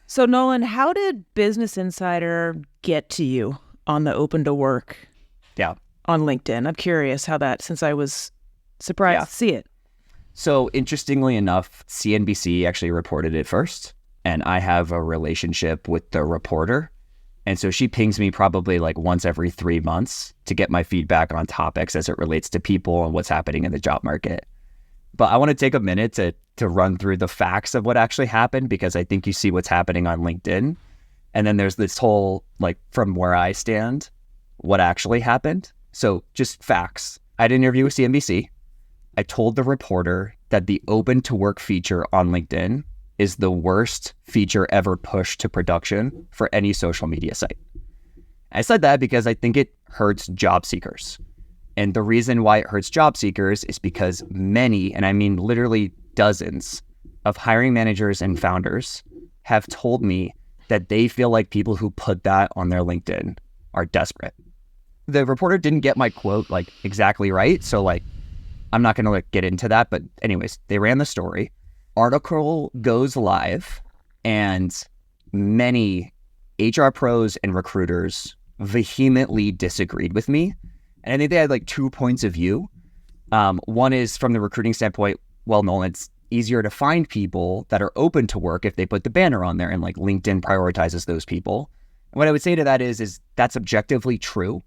So Nolan, how did Business Insider get to you on the open to work Yeah. on LinkedIn? I'm curious how that, since I was surprised Yeah. to see it. So interestingly enough, CNBC actually reported it first, and I have a relationship with the reporter. And so she pings me probably like once every 3 months to get my feedback on topics as it relates to people and what's happening in the job market. But I want to take a minute to run through the facts of what actually happened, because I think you see what's happening on LinkedIn. And then there's this whole, like, from where I stand, what actually happened. So just facts. I had an interview with CNBC. I told the reporter that the open to work feature on LinkedIn is the worst feature ever pushed to production for any social media site. I said that because I think it hurts job seekers. And the reason why it hurts job seekers is because many, and I mean literally dozens, of hiring managers and founders have told me that they feel like people who put that on their LinkedIn are desperate. The reporter didn't get my quote like exactly right, so like I'm not going to get into that, but anyways, they ran the story. Article goes live, and many HR pros and recruiters vehemently disagreed with me. And I think they had like 2 points of view. One is from the recruiting standpoint, well, Nolan, it's easier to find people that are open to work if they put the banner on there, and like LinkedIn prioritizes those people. And what I would say to that is that's objectively true,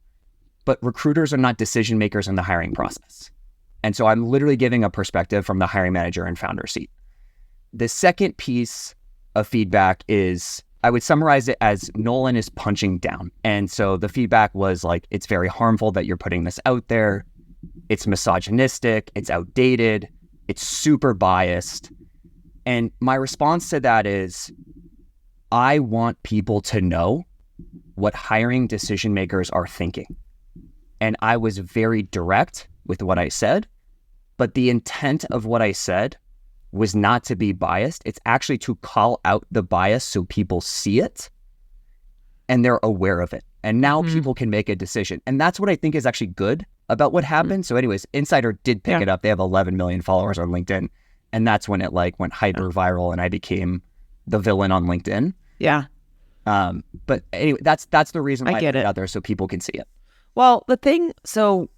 but recruiters are not decision makers in the hiring process. And so I'm literally giving a perspective from the hiring manager and founder seat. The second piece of feedback is, I would summarize it as Nolan is punching down. And so the feedback was like, it's very harmful that you're putting this out there. It's misogynistic. It's outdated. It's super biased. And my response to that is, I want people to know what hiring decision makers are thinking. And I was very direct with what I said, but the intent of what I said was not to be biased. It's actually to call out the bias so people see it and they're aware of it. And now people can make a decision. And that's what I think is actually good about what happened. So anyways, Insider did pick it up. They have 11 million followers on LinkedIn. And that's when it like went hyper viral and I became the villain on LinkedIn. Yeah. But anyway, that's the reason why I put it out there, so people can see it. Well, the thing, so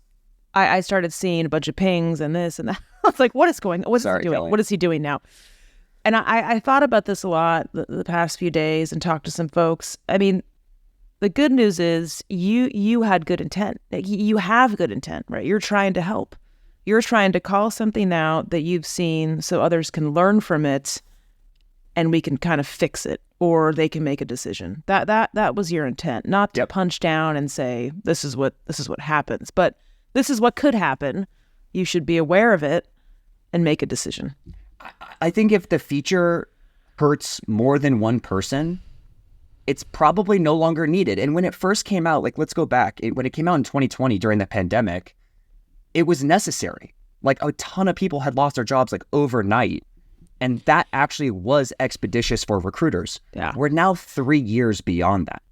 I started seeing a bunch of pings and this and that. I was like, what is going on? What's he doing? Kelly. What is he doing now? And I thought about this a lot the past few days and talked to some folks. I mean, the good news is you had good intent. You have good intent, right? You're trying to help. You're trying to call something out that you've seen so others can learn from it and we can kind of fix it, or they can make a decision. That was your intent, not to punch down and say, this is what happens, but this is what could happen. You should be aware of it and make a decision. I think if the feature hurts more than one person, it's probably no longer needed. And when it first came out, like, let's go back. When it came out in 2020 during the pandemic, it was necessary. Like, a ton of people had lost their jobs like overnight. And that actually was expeditious for recruiters. Yeah. We're now 3 years beyond that.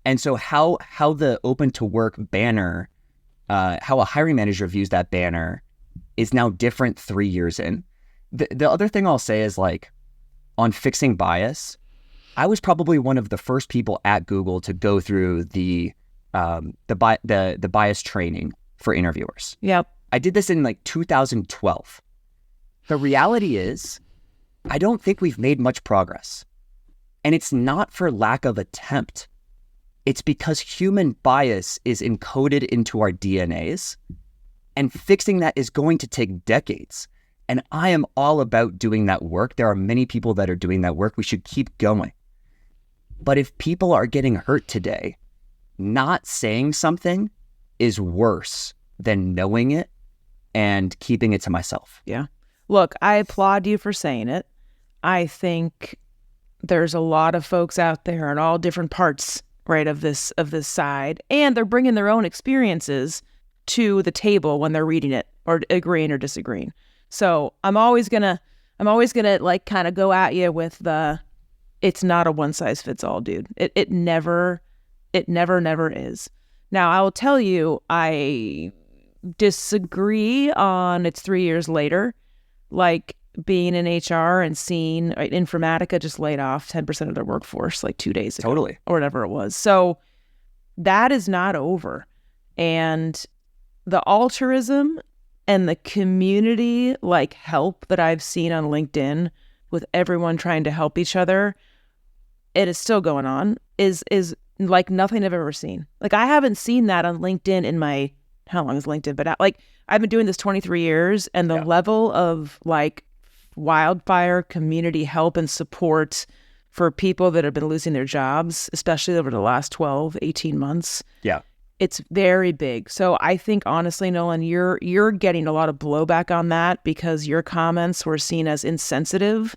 And so how the open to work banner, how a hiring manager views that banner is now different 3 years in. The other thing I'll say is, like, on fixing bias, I was probably one of the first people at Google to go through the bias training for interviewers. Yep. I did this in like 2012. The reality is, I don't think we've made much progress. And it's not for lack of attempt. It's because human bias is encoded into our DNAs, and fixing that is going to take decades. And I am all about doing that work. There are many people that are doing that work. We should keep going. But if people are getting hurt today, not saying something is worse than knowing it and keeping it to myself. Yeah. Look, I applaud you for saying it. I think there's a lot of folks out there in all different parts, right, of this side, and they're bringing their own experiences to the table when they're reading it or agreeing or disagreeing. So I'm always gonna like kind of go at you with it's not a one size fits all, dude. It never is. Now, I will tell you, I disagree on it's 3 years later. Like, being in HR and seeing, right, Informatica just laid off 10% of their workforce like 2 days ago. Totally. Or whatever it was. So that is not over. And the altruism and the community like help that I've seen on LinkedIn with everyone trying to help each other, it is still going on, is like nothing I've ever seen. Like I haven't seen that on LinkedIn in my, how long is LinkedIn? But like I've been doing this 23 years and the level of like wildfire community help and support for people that have been losing their jobs, especially over the last 12, 18 months. Yeah. It's very big. So I think honestly, Nolan, you're getting a lot of blowback on that because your comments were seen as insensitive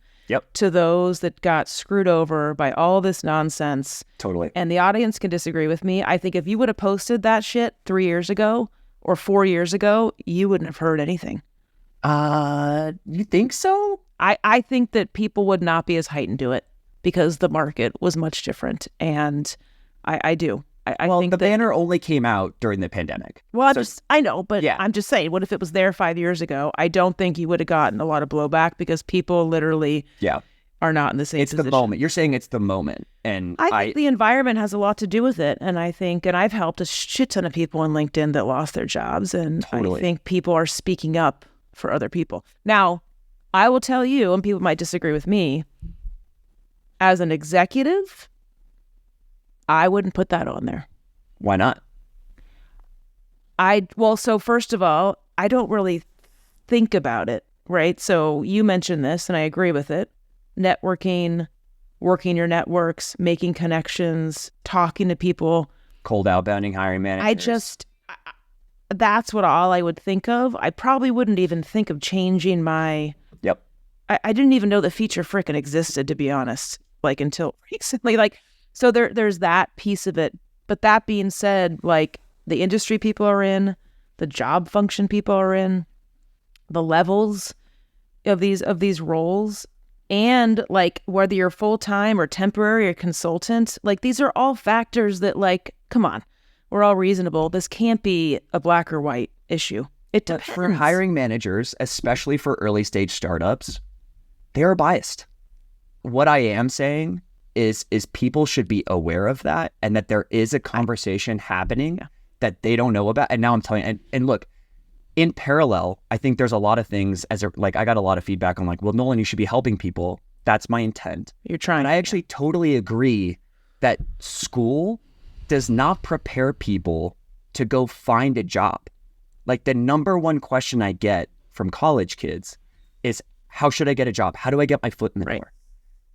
to those that got screwed over by all this nonsense. Totally. And the audience can disagree with me. I think if you would have posted that shit 3 years ago or 4 years ago, you wouldn't have heard anything. You think so? I think that people would not be as heightened to it because the market was much different. And I do. I think the banner only came out during the pandemic. Well, I know, but yeah. I'm just saying, what if it was there 5 years ago? I don't think you would have gotten a lot of blowback because people literally are not in the same position. It's the moment. You're saying it's the moment. And I think the environment has a lot to do with it. And I think, and I've helped a shit ton of people on LinkedIn that lost their jobs. And I think people are speaking up for other people. Now, I will tell you, and people might disagree with me, as an executive, I wouldn't put that on there. Why not? So first of all, I don't really think about it, right? So you mentioned this and I agree with it. Networking, working your networks, making connections, talking to people. Cold outbounding hiring managers. That's what all I would think of. I probably wouldn't even think of changing my... I didn't even know the feature frickin' existed, to be honest, like until recently. Like, so there's that piece of it. But that being said, like the industry people are in, the job function people are in, the levels of these roles, and like whether you're full-time or temporary or consultant, like these are all factors that like, come on, we're all reasonable. This can't be a black or white issue. It depends. But for hiring managers, especially for early stage startups, they are biased. What I am saying is people should be aware of that and that there is a conversation happening that they don't know about. And now I'm telling you, and look, in parallel, I think there's a lot of things I got a lot of feedback on like, well, Nolan, you should be helping people. That's my intent. You're trying. And I actually totally agree that school does not prepare people to go find a job. Like the number one question I get from college kids is, how should I get a job? How do I get my foot in the door?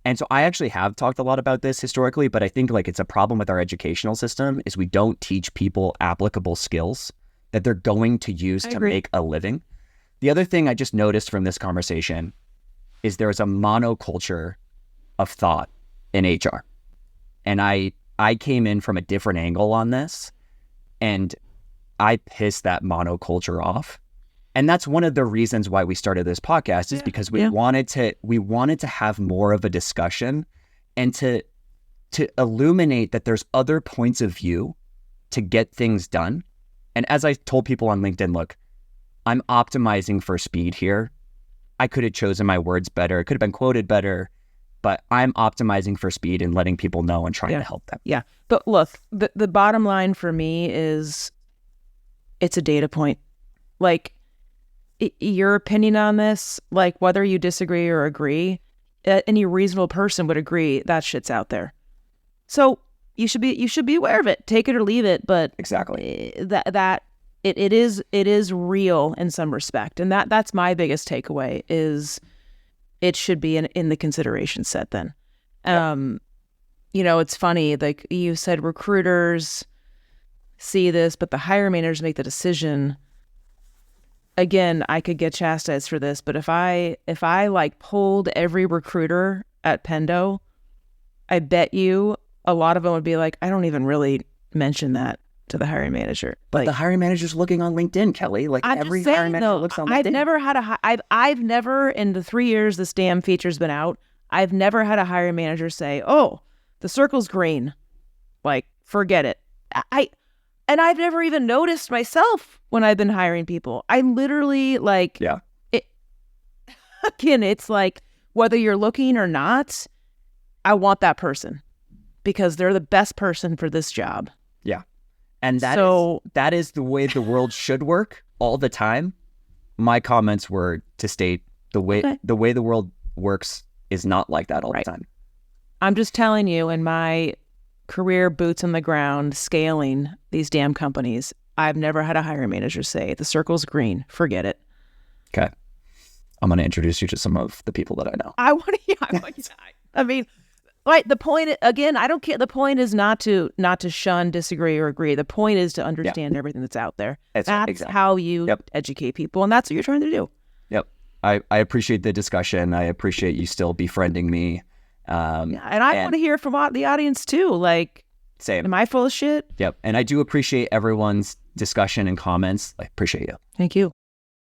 And so I actually have talked a lot about this historically, but I think like it's a problem with our educational system is we don't teach people applicable skills that they're going to use to make a living. The other thing I just noticed from this conversation is there's a monoculture of thought in HR. And I came in from a different angle on this and I pissed that monoculture off. And that's one of the reasons why we started this podcast is because we wanted to have more of a discussion and to illuminate that there's other points of view to get things done. And as I told people on LinkedIn, look, I'm optimizing for speed here. I could have chosen my words better. It could have been quoted better, but I'm optimizing for speed and letting people know and trying to help them. Yeah. But look, the bottom line for me is it's a data point. Like, your opinion on this, like whether you disagree or agree, any reasonable person would agree that shit's out there. So you should be aware of it. Take it or leave it. But exactly that it is real in some respect, and that's my biggest takeaway is it should be in the consideration set. Then, it's funny. Like you said, recruiters see this, but the hiring managers make the decision. Again, I could get chastised for this, but if I like polled every recruiter at Pendo, I bet you a lot of them would be like, I don't even really mention that to the hiring manager. But the hiring manager's looking on LinkedIn, Kelly. Like every hiring manager looks on LinkedIn. I've never in the 3 years this damn feature's been out, I've never had a hiring manager say, "Oh, the circle's green." Like, forget it. And I've never even noticed myself when I've been hiring people. I literally again, it's like whether you're looking or not, I want that person because they're the best person for this job. Yeah. And So- that is the way the world should work all the time. My comments were to state the way the world works is not like that all Right. the time. I'm just telling you, in my career boots on the ground, scaling these damn companies, I've never had a hiring manager say, the circle's green, forget it. Okay. I'm going to introduce you to some of the people that I know. I want to, I mean, right. The point, again, I don't care. The point is not to shun, disagree, or agree. The point is to understand everything that's out there. That's exactly. how you Yep. educate people. And that's what you're trying to do. Yep. I appreciate the discussion. I appreciate you still befriending me. And I want to hear from the audience too. Like, Same. am I full of shit? Yep. And I do appreciate everyone's discussion and comments. I appreciate you. Thank you.